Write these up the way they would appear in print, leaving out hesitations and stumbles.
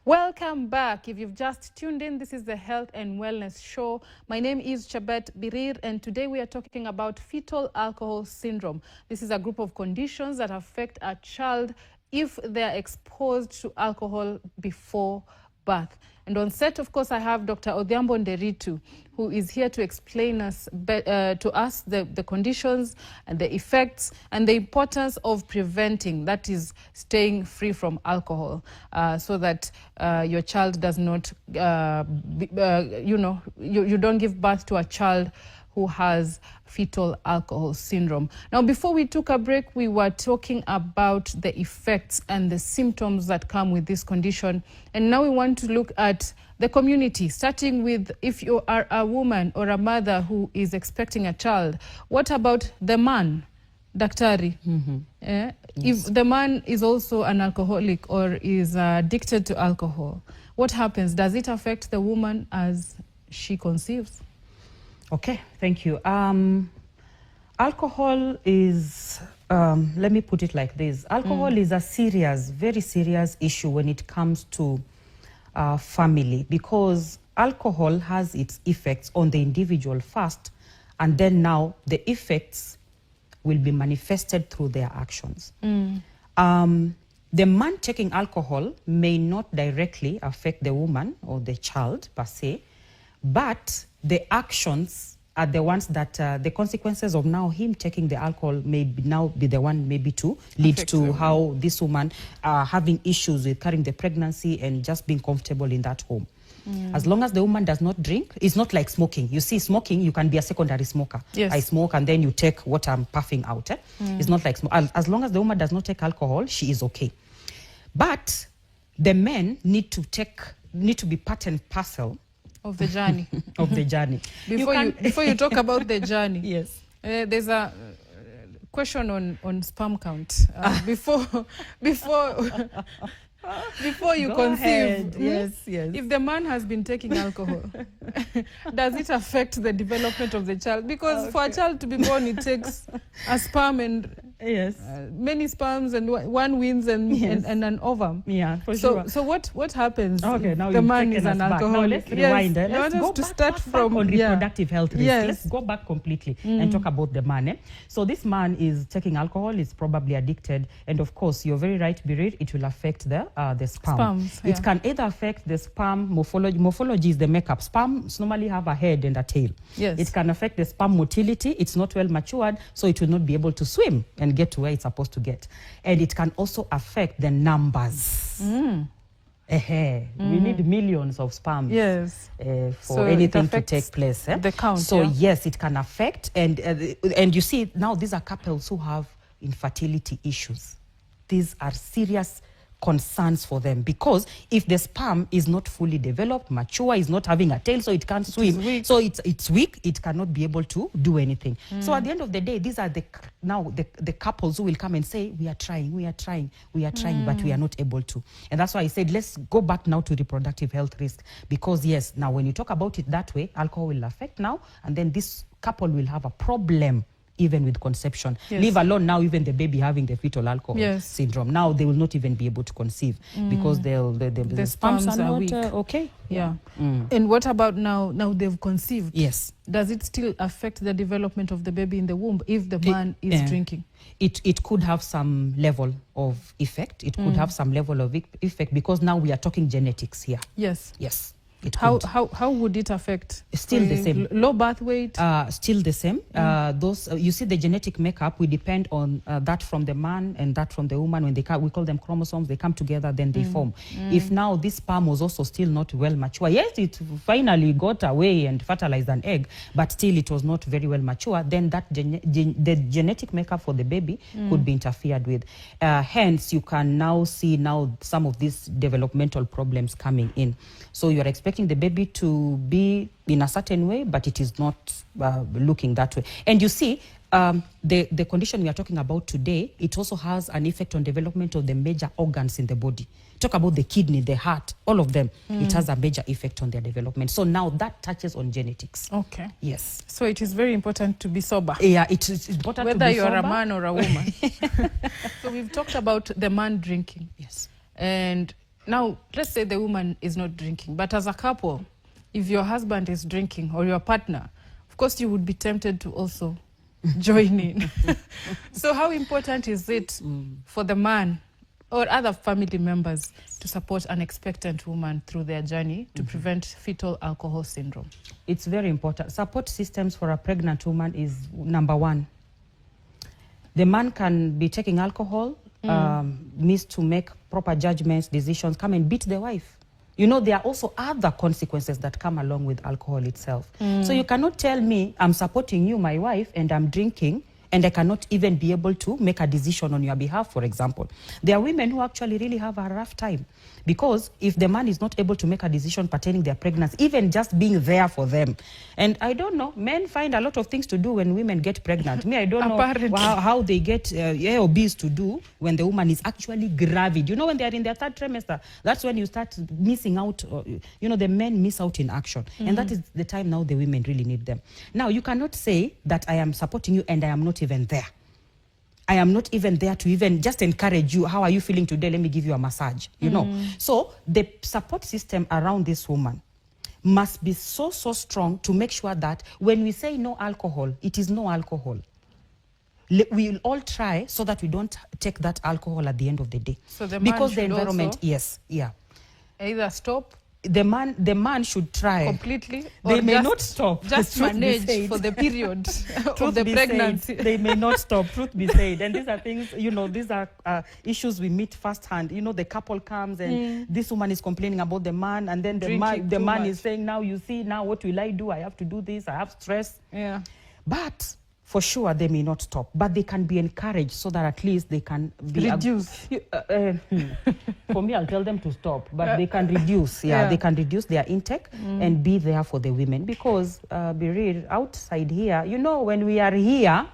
Welcome back. If you've just tuned in, this is the Health and Wellness Show. My name is Chabet Birir, and today we are talking about fetal alcohol syndrome. This is a group of conditions that affect a child if they are exposed to alcohol before birth. And on set, of course, I have Dr. Odhiambo Nderitu, who is here to explain to us the conditions and the effects and the importance of preventing, that is, staying free from alcohol, so that your child does not, you don't give birth to a child who has fetal alcohol syndrome. Now, before we took a break, we were talking about the effects and the symptoms that come with this condition. And now we want to look at the community, starting with if you are a woman or a mother who is expecting a child. What about the man, Daktari? Yes. If the man is also an alcoholic or is addicted to alcohol, what happens? Does it affect the woman as she conceives? Okay, thank you. Alcohol is, let me put it like this. Alcohol is a serious, very serious issue when it comes to family, because alcohol has its effects on the individual first, and then now the effects will be manifested through their actions. The man taking alcohol may not directly affect the woman or the child per se, but the actions are the ones that the consequences of now him taking the alcohol may now be the one maybe to lead to how this woman having issues with carrying the pregnancy and just being comfortable in that home. As long as the woman does not drink, it's not like smoking. You see, smoking, you can be a secondary smoker. Yes. I smoke and then you take what I'm puffing out. It's not like as long as the woman does not take alcohol, she is okay. But the men need to be part and parcel of the journey. Of the journey. Before you talk about the journey, yes, there's a question on sperm count. Before you Go conceive, ahead. Yes. If the man has been taking alcohol, does it affect the development of the child? Because for a child to be born, it takes a sperm and many sperms and one wins and an ovum. Yeah, for sure. So what happens? Okay, now the man is an alcoholic. Now let's rewind. Let's go back from on reproductive health risk. Yes. Let's go back completely and talk about the man. So this man is taking alcohol, is probably addicted, and of course, you're very right, Birir, it will affect the sperm. Sperms, It can either affect the sperm morphology. Morphology is the makeup. Sperms normally have a head and a tail. Yes. It can affect the sperm motility. It's not well matured, so it will not be able to swim and get to where it's supposed to get. And it can also affect the numbers. We need millions of sperms for anything to take place. The count. So yes, it can affect. And you see, now these are couples who have infertility issues. These are serious concerns for them, because if the sperm is not fully developed, mature, is not having a tail, so it can't swim, so it's weak, it cannot be able to do anything. So at the end of the day, these are the couples who will come and say, we are trying, but we are not able to. And that's why I said, let's go back now to reproductive health risk, because yes, now when you talk about it that way, alcohol will affect now, and then this couple will have a problem even with conception. Leave alone now even the baby having the fetal alcohol syndrome. Now they will not even be able to conceive because the sperms are not weak. Okay. And what about now they've conceived? Yes. Does it still affect the development of the baby in the womb if the man is drinking? It could have some level of effect. It could have some level of effect, because now we are talking genetics here. Yes. How would it affect? Still the same. Low birth weight? Still the same. Those you see, the genetic makeup, we depend on that from the man and that from the woman. When they come, we call them chromosomes. They come together, then they form. If now this sperm was also still not well mature, yes, it finally got away and fertilized an egg, but still it was not very well mature, then that the genetic makeup for the baby could be interfered with. Hence, you can now see some of these developmental problems coming in. So you're expecting the baby to be in a certain way, but it is not looking that way. And you see, the condition we are talking about today, it also has an effect on development of the major organs in the body. Talk about the kidney, the heart, all of them. It has a major effect on their development. So now that touches on genetics. Okay. Yes. So it is very important to be sober. Yeah, it is important whether to be sober. Whether you're a man or a woman. So we've talked about the man drinking. Yes. And Now, let's say the woman is not drinking, but as a couple, if your husband is drinking or your partner, of course you would be tempted to also join in. So how important is it for the man or other family members to support an expectant woman through their journey to prevent fetal alcohol syndrome? It's very important. Support systems for a pregnant woman is number one. The man can be taking alcohol, needs to make proper judgments, decisions, come and beat the wife. You know, there are also other consequences that come along with alcohol itself. So you cannot tell me I'm supporting you, my wife, and I'm drinking, and I cannot even be able to make a decision on your behalf, for example. There are women who actually really have a rough time, because if the man is not able to make a decision pertaining their pregnancy, even just being there for them. And I don't know, men find a lot of things to do when women get pregnant. Me, I don't know how they get A or B's to do when the woman is actually gravid. You know, when they are in their third trimester, that's when you start missing out, you know, the men miss out in action. And that is the time now the women really need them. Now, you cannot say that I am supporting you and I am not even there. I am not even there to even just encourage you. How are you feeling today? Let me give you a massage, you know. So the support system around this woman must be so strong to make sure that when we say no alcohol, it is no alcohol. We will all try so that we don't take that alcohol at the end of the day. So the man because the environment, either stop. The man should try completely. They may not stop. Just manage for the period of the pregnancy. They may not stop, truth be said. And these are things, you know, these are issues we meet firsthand. You know, the couple comes and this woman is complaining about the man, and then the man is saying, now you see, now what will I do? I have to do this, I have stress. Yeah. But for sure, they may not stop, but they can be encouraged so that at least they can be reduce. For me, I'll tell them to stop, but they can reduce. They can reduce their intake and be there for the women, because be real, outside here, you know, when we are here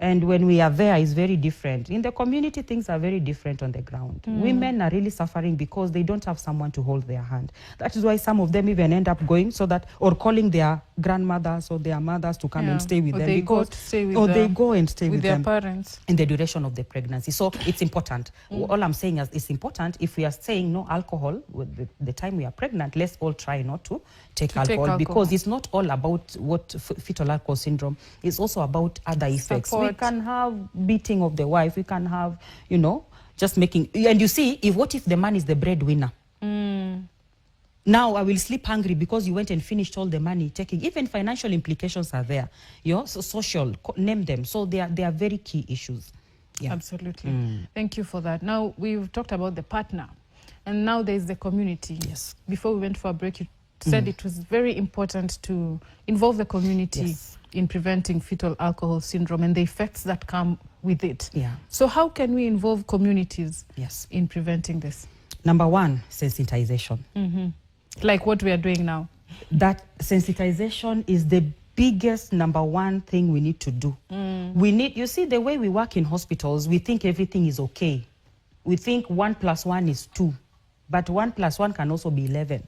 and when we are there is very different. In the community, things are very different on the ground. Women are really suffering because they don't have someone to hold their hand. That is why some of them even end up going or calling their grandmothers or their mothers to come and stay with them, because they go and stay with their them parents in the duration of the pregnancy. So it's important. All I'm saying is it's important. If we are saying no alcohol with the time we are pregnant, let's all try not to take alcohol, because it's not all about what fetal alcohol syndrome. It's also about other effects. We can have beating of the wife. We can have, you know, just making. And you see, what if the man is the breadwinner? Now I will sleep hungry because you went and finished all the money taking. Even financial implications are there. You know, so social, name them. So they are very key issues. Yeah. Absolutely. Thank you for that. Now we've talked about the partner, and now there's the community. Yes. Before we went for a break, you said it was very important to involve the community in preventing fetal alcohol syndrome and the effects that come with it. Yeah. So how can we involve communities in preventing this? Number one, sensitization. Like what we are doing now. That sensitization is the biggest number one thing we need to do. We need, you see, the way we work in hospitals, we think everything is okay. We think 1 + 1 is 2, but 1 + 1 can also be 11.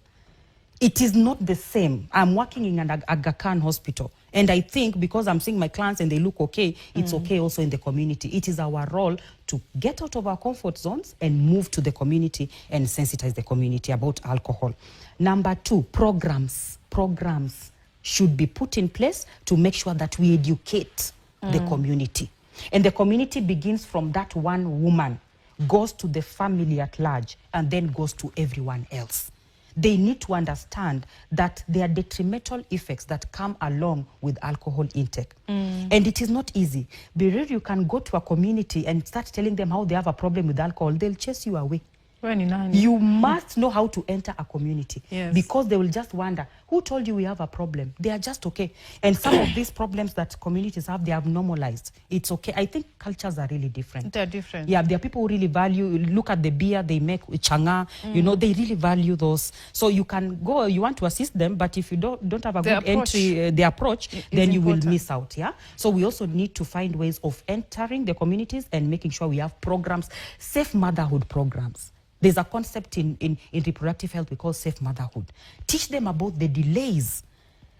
It is not the same. I'm working in an Aga Khan hospital, and I think because I'm seeing my clients and they look okay, it's okay also in the community. It is our role to get out of our comfort zones and move to the community and sensitize the community about alcohol. Number two, programs. Programs should be put in place to make sure that we educate the community. And the community begins from that one woman, goes to the family at large, and then goes to everyone else. They need to understand that there are detrimental effects that come along with alcohol intake. And it is not easy. Be real, you can go to a community and start telling them how they have a problem with alcohol. They'll chase you away. You must know how to enter a community, because they will just wonder, who told you we have a problem? They are just okay. And some of these problems that communities have, they have normalized. It's okay. I think cultures are really different. They're different. Yeah, there are people who really value, look at the beer they make with changa, you know, they really value those. So you can go, you want to assist them, but if you don't have a good entry, the approach, then you will miss out, yeah? So we also need to find ways of entering the communities and making sure we have programs, safe motherhood programs. There's a concept in reproductive health we call safe motherhood. Teach them about the delays.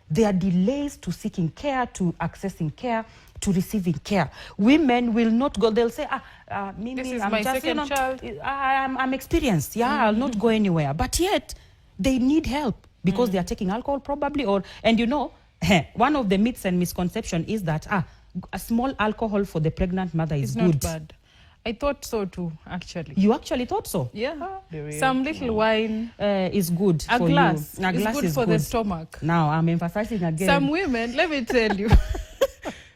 There are delays to seeking care, to accessing care. to receiving care. Women will not go. They'll say, This is I'm my just, second child. I'm experienced. Yeah, I'll not go anywhere. But yet, they need help because they are taking alcohol probably. And you know, one of the myths and misconception is that a small alcohol for the pregnant mother is good. Not bad. I thought so too, actually. You actually thought so? Yeah. Some little wine is good a for glass. you. A glass is good for the stomach. Now, I'm emphasizing again. Some women, let me tell you,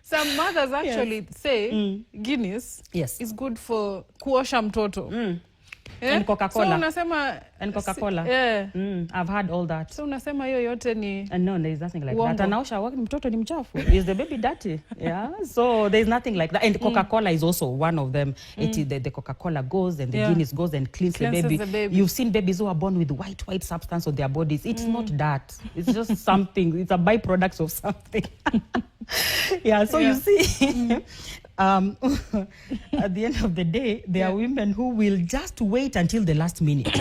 some mothers actually say Guinness is good for kuosha mtoto. And Coca-Cola. So unasema, and Coca-Cola. Yeah. I've heard all that. So unasema hiyo yote ni no, there is nothing like uongo. that. Anaosha mtoto ni mchafu. Is the baby dirty? Yeah. So there is nothing like that. And Coca-Cola is also one of them. The Coca-Cola goes and the Guinness goes and cleanses the baby. You've seen babies who are born with white substance on their bodies. It's not that. It's just something. It's a byproduct of something. So you see, at the end of the day, there are women who will just wait until the last minute.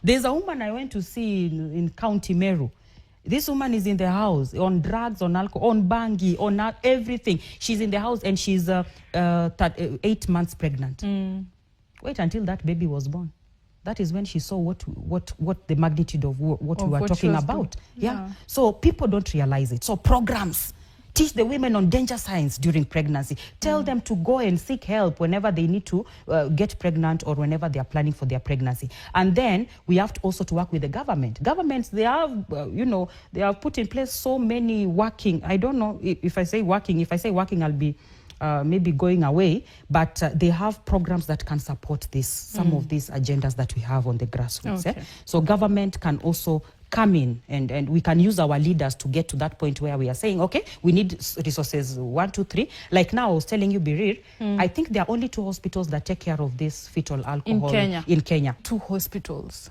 There's a woman I went to see in County Meru. This woman is in the house on drugs, on alcohol, on bangi, on everything. She's in the house and she's 8 months pregnant. Wait until that baby was born. That is when she saw what the magnitude of what we were talking about. Yeah. So people don't realize it. So programs. Teach the women on danger signs during pregnancy. Tell them to go and seek help whenever they need to get pregnant or whenever they are planning for their pregnancy. And then we have to also to work with the government. Governments, they have, they have put in place so many working. I don't know if I say working. If I say working, I'll be maybe going away. But they have programs that can support this, some of these agendas that we have on the grassroots. Okay. So government can also come in and we can use our leaders to get to that point where we are saying, okay, we need resources 1, 2, 3. Like now I was telling you, Birir, I think there are only 2 hospitals that take care of this fetal alcohol in Kenya. 2 hospitals.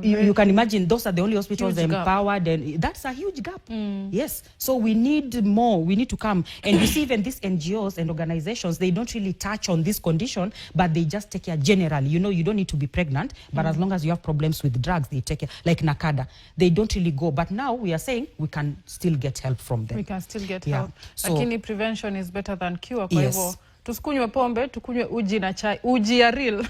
You can imagine those are the only hospitals empowered, and that's a huge gap. Yes. So we need more. We need to come. And you see, even these NGOs and organizations, they don't really touch on this condition, but they just take care generally. You know, you don't need to be pregnant, but as long as you have problems with drugs, they take care. Like Nakada, they don't really go. But now we are saying we can still get help from them. We can still get help. So, lakini prevention is better than cure. Kwa hivyo tusikunywe pombe, tukunywe uji na chai. Uji ya real.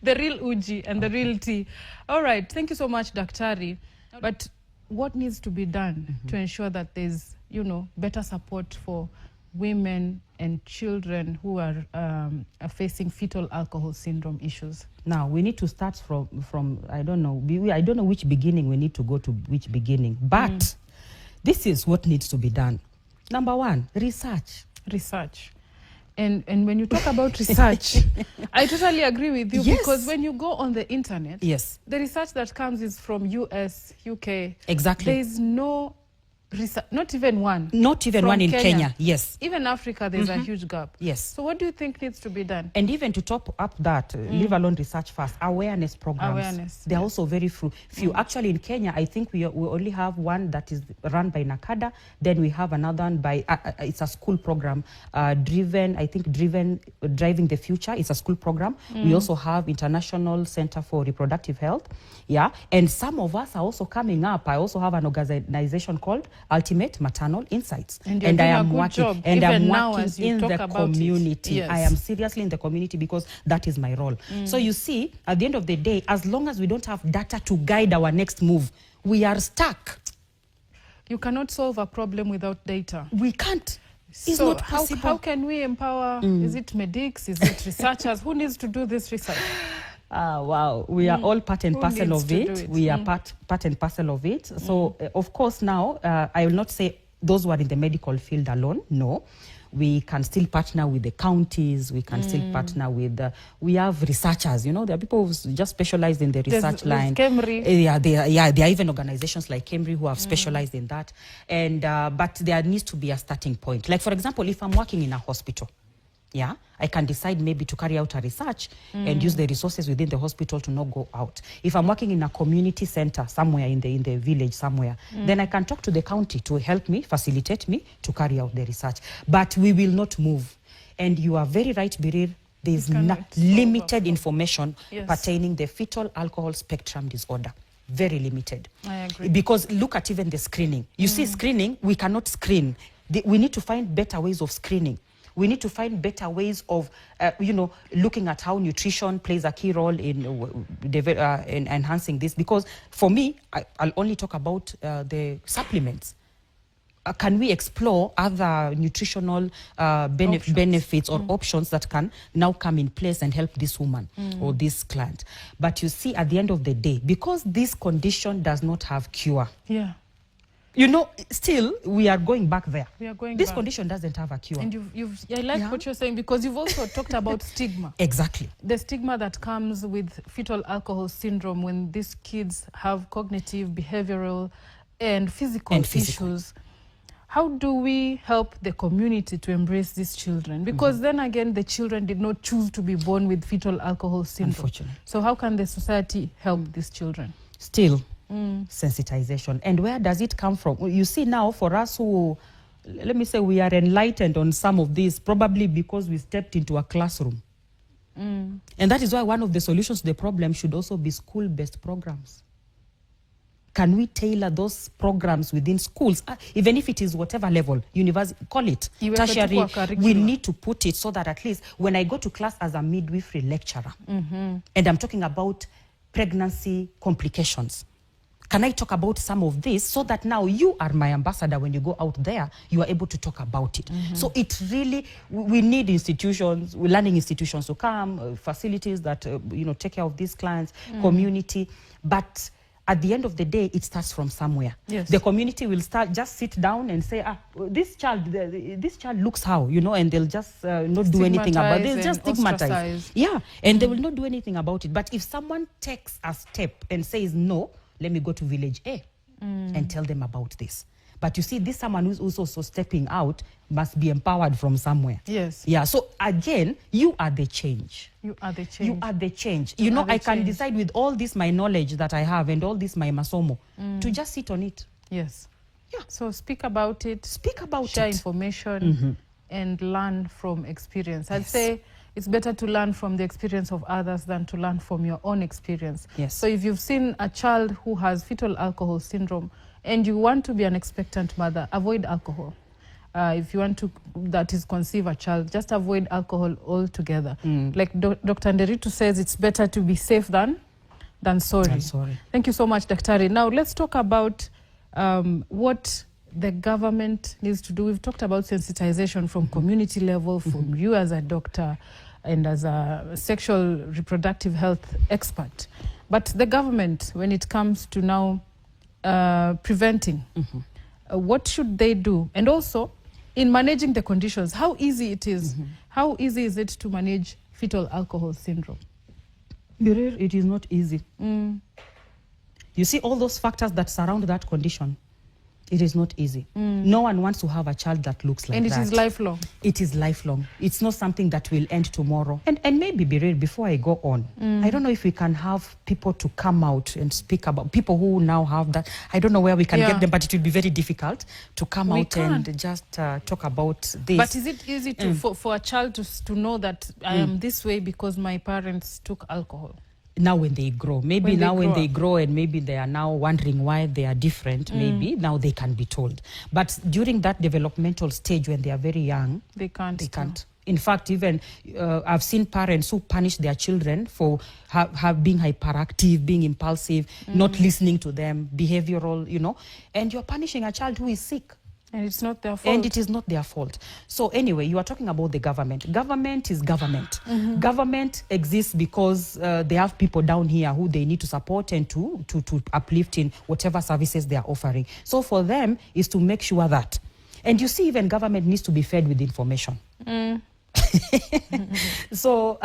The real uji and the real tea. All right. Thank you so much, Daktari. But what needs to be done to ensure that there's, better support for women and children who are facing fetal alcohol syndrome issues? Now, we need to start from I don't know which beginning we need to go to which beginning. But this is what needs to be done. Number 1, research. Research. And when you talk about research, I totally agree with you, because when you go on the internet, the research that comes is from US, UK. Exactly. There is no research, not even one. Not even one in Kenya. Yes. Even Africa, there's a huge gap. Yes. So what do you think needs to be done? And even to top up that, leave alone research first, awareness programs. They're also very few. Actually, in Kenya, I think we only have one that is run by Nakada. Then we have another one by, it's a school program, Driving the Future. It's a school program. We also have International Center for Reproductive Health. Yeah. And some of us are also coming up. I also have an organization called Ultimate Maternal Insights. And I am working, and I'm working in the community. Yes. I am seriously in the community because that is my role. So you see, at the end of the day, as long as we don't have data to guide our next move, we are stuck. You cannot solve a problem without data. We can't. It's so not possible. How can we empower? Is it medics? Is it researchers? Who needs to do this research? Wow, we are all part and parcel of it. We are part and parcel of it. So, of course, now, I will not say those who are in the medical field alone. No. We can still partner with the counties. We can still partner with, we have researchers, there are people who just specialize in the research line. Kemri. There are even organizations like Kemri who have specialized in that. And, but there needs to be a starting point. Like, for example, if I'm working in a hospital, I can decide maybe to carry out a research and use the resources within the hospital to not go out. If I'm working in a community center somewhere in the village somewhere, then I can talk to the county to help me, facilitate me to carry out the research. But we will not move. And you are very right, Birir. There is limited information pertaining the fetal alcohol spectrum disorder. Very limited. I agree. Because look at even the screening. You see, screening, we cannot screen. We need to find better ways of screening. We need to find better ways of, looking at how nutrition plays a key role in enhancing this. Because for me, I'll only talk about the supplements. Can we explore other nutritional benefits or options that can now come in place and help this woman or this client? But you see, at the end of the day, because this condition does not have cure, still we are going back there. We are going this back. Condition doesn't have a cure. And I like what you're saying, because you've also talked about stigma. Exactly. The stigma that comes with fetal alcohol syndrome when these kids have cognitive, behavioral, and physical issues. How do we help the community to embrace these children? Because then again, the children did not choose to be born with fetal alcohol syndrome. Unfortunately. So how can the society help these children? Still, sensitization. And where does it come from? You see, now for us who, let me say, we are enlightened on some of this, probably because we stepped into a classroom. And that is why one of the solutions to the problem should also be school-based programs. Can we tailor those programs within schools, even if it is whatever level, university, call it tertiary, we need to put it so that at least when I go to class as a midwifery lecturer, and I'm talking about pregnancy complications, can I talk about some of this so that now you are my ambassador when you go out there, you are able to talk about it. So it really, we need institutions, learning institutions to come, facilities that, take care of these clients, community, but at the end of the day, it starts from somewhere. Yes. The community will just sit down and say, this child looks how, and they'll just not do anything about it. They'll just stigmatize. Yeah, and they will not do anything about it. But if someone takes a step and says, no, let me go to village A and tell them about this. But you see, this someone who's also stepping out must be empowered from somewhere. Yes. Yeah. So again, you are the change. You are the change. You are the change. I can decide with all this my knowledge that I have and all this my masomo to just sit on it. Yes. Yeah. So speak about it. Speak about share it. Information and learn from experience. I'd say it's better to learn from the experience of others than to learn from your own experience. Yes. So if you've seen a child who has fetal alcohol syndrome and you want to be an expectant mother, avoid alcohol. If you want to, conceive a child, just avoid alcohol altogether. Like Dr. Nderitu says, it's better to be safe than sorry. Thank you so much, Daktari. Now let's talk about what the government needs to do. We've talked about sensitization from community level, from you as a doctor and as a sexual reproductive health expert. But the government, when it comes to now preventing, what should they do? And also, in managing the conditions, how easy it is. How easy is it to manage fetal alcohol syndrome? It is not easy. You see all those factors that surround that condition. It is not easy. No one wants to have a child that looks like that. And it is lifelong. It is lifelong. It's not something that will end tomorrow. And maybe, Biril, before I go on, I don't know if we can have people to come out and speak about, people who now have that. I don't know where we can get them, but it will be very difficult to come out and just talk about this. But is it easy to, for a child to know that I am this way because my parents took alcohol? Now when they grow, when they grow and maybe they are now wondering why they are different, maybe now they can be told. But during that developmental stage when they are very young, they can't. In fact, even I've seen parents who punish their children for being hyperactive, being impulsive, not listening to them, behavioral, and you're punishing a child who is sick. And it's not their fault. And it is not their fault. So anyway, you are talking about the government. Government is government. Government exists because they have people down here who they need to support and to uplift in whatever services they are offering. So for them is to make sure that. And you see, even government needs to be fed with information. So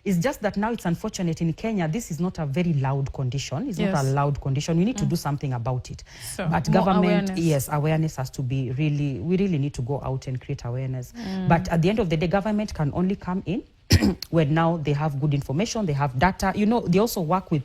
it's just that now it's unfortunate in Kenya, this is not a very loud condition. It's not a loud condition. We need to do something about it. So but government, awareness has to be we really need to go out and create awareness. But at the end of the day, government can only come in when now they have good information, they have data. They also work with,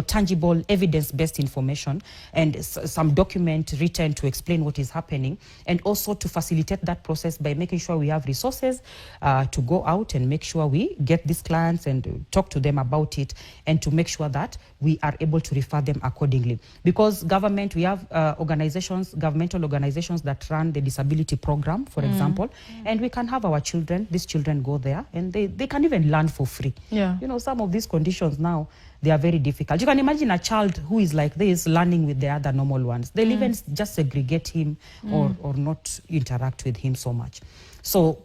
tangible evidence-based information and some document written to explain what is happening, and also to facilitate that process by making sure we have resources to go out and make sure we get these clients and talk to them about it, and to make sure that we are able to refer them accordingly. Because government, we have governmental organizations that run the disability program, for example, and we can have our children, these children go there and they can even learn for free. Some of these conditions now, they are very difficult. You can imagine a child who is like this learning with the other normal ones. They'll even just segregate him or not interact with him so much. So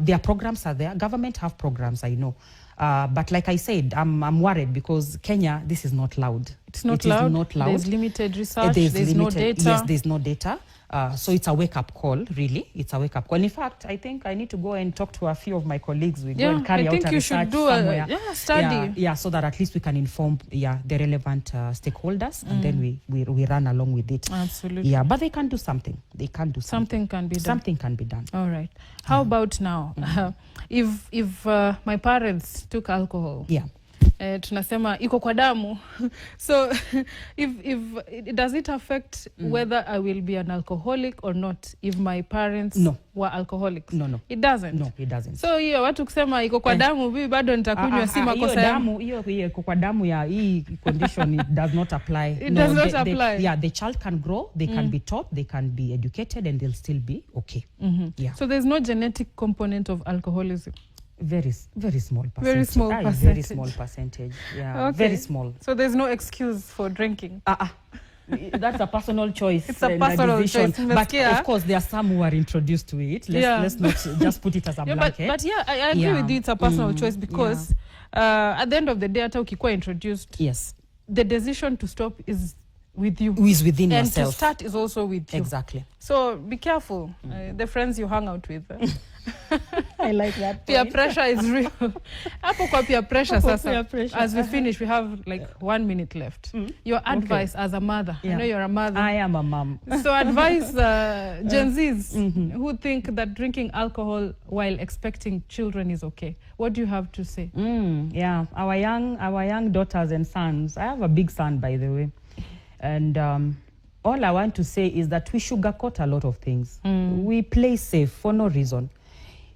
their programs are there. Government have programs, I know. But like I said, I'm worried because Kenya, this is not loud. It's not loud. There's limited research. There's no data. Yes, there's no data. So it's a wake-up call, really. It's a wake-up call. In fact, I think I need to go and talk to a few of my colleagues. We go and carry out a research somewhere. Study. So that at least we can inform the relevant stakeholders, and then we run along with it. Absolutely. Yeah, but they can do something. They can do something. Something can be done. Something can be done. All right. How about now? If my parents took alcohol, tunasema iko kwa damu. So if does it affect whether I will be an alcoholic or not if my parents were alcoholics? No. It doesn't. No, it doesn't. So hiyo watu kusema iko kwa damu, bibi bado nitakunywa, si makosa yangu. Hiyo iko kwa damu ya hii condition, it does not apply. It does not apply. The child can grow, they can be taught, they can be educated, and they'll still be okay. So there's no genetic component of alcoholism. Very small percentage. Very small percentage. Very small percentage. Yeah, okay. Very small. So there's no excuse for drinking. That's a personal choice. It's a personal choice. But of course, there are some who are introduced to it. Let's not just put it as a blanket. But I agree with you. It's a personal choice because at the end of the day, hata ukikuwa introduced, the decision to stop is with you. Who is within and yourself. And to start is also with you. Exactly. So be careful. The friends you hang out with. I like that. Peer pressure is real. Hapo kwa peer pressure sasa. As we finish, we have like 1 minute left. Your advice as a mother. I know you're a mother. I am a mom. So advise Gen Zs who think that drinking alcohol while expecting children is okay. What do you have to say? Our young daughters and sons. I have a big son, by the way. And all I want to say is that we sugarcoat a lot of things. We play safe for no reason.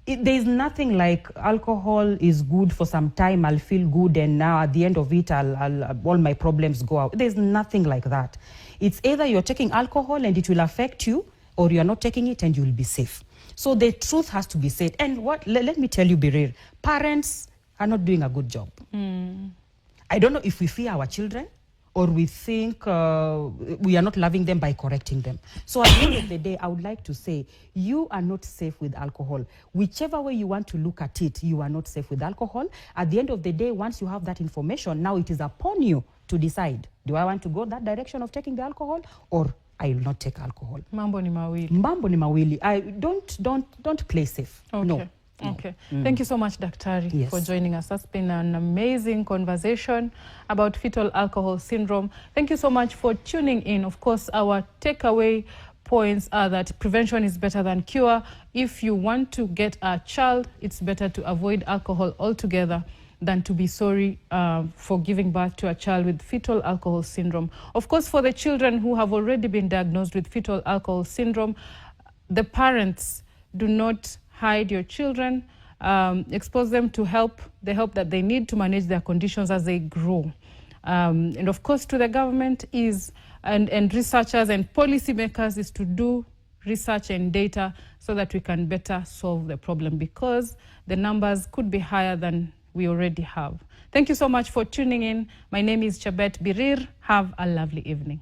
There's nothing like alcohol is good for some time, I'll feel good, and now at the end of it, all my problems go out. There's nothing like that. It's either you're taking alcohol and it will affect you, or you're not taking it and you'll be safe. So the truth has to be said. And let me tell you, Birir, parents are not doing a good job. I don't know if we fear our children, or we think we are not loving them by correcting them. So at the end of the day, I would like to say, you are not safe with alcohol. Whichever way you want to look at it, you are not safe with alcohol. At the end of the day, once you have that information, now it is upon you to decide, do I want to go that direction of taking the alcohol, or I will not take alcohol? Mambo ni mawili. Mambo ni mawili. I don't play safe. Okay. No. Okay. Thank you so much, Daktari, for joining us. That's been an amazing conversation about fetal alcohol syndrome. Thank you so much for tuning in. Of course, our takeaway points are that prevention is better than cure. If you want to get a child, it's better to avoid alcohol altogether than to be sorry for giving birth to a child with fetal alcohol syndrome. Of course, for the children who have already been diagnosed with fetal alcohol syndrome, the parents do not hide your children, expose them to the help that they need to manage their conditions as they grow. And of course, to the government and researchers and policymakers is to do research and data so that we can better solve the problem, because the numbers could be higher than we already have. Thank you so much for tuning in. My name is Chabet Birir. Have a lovely evening.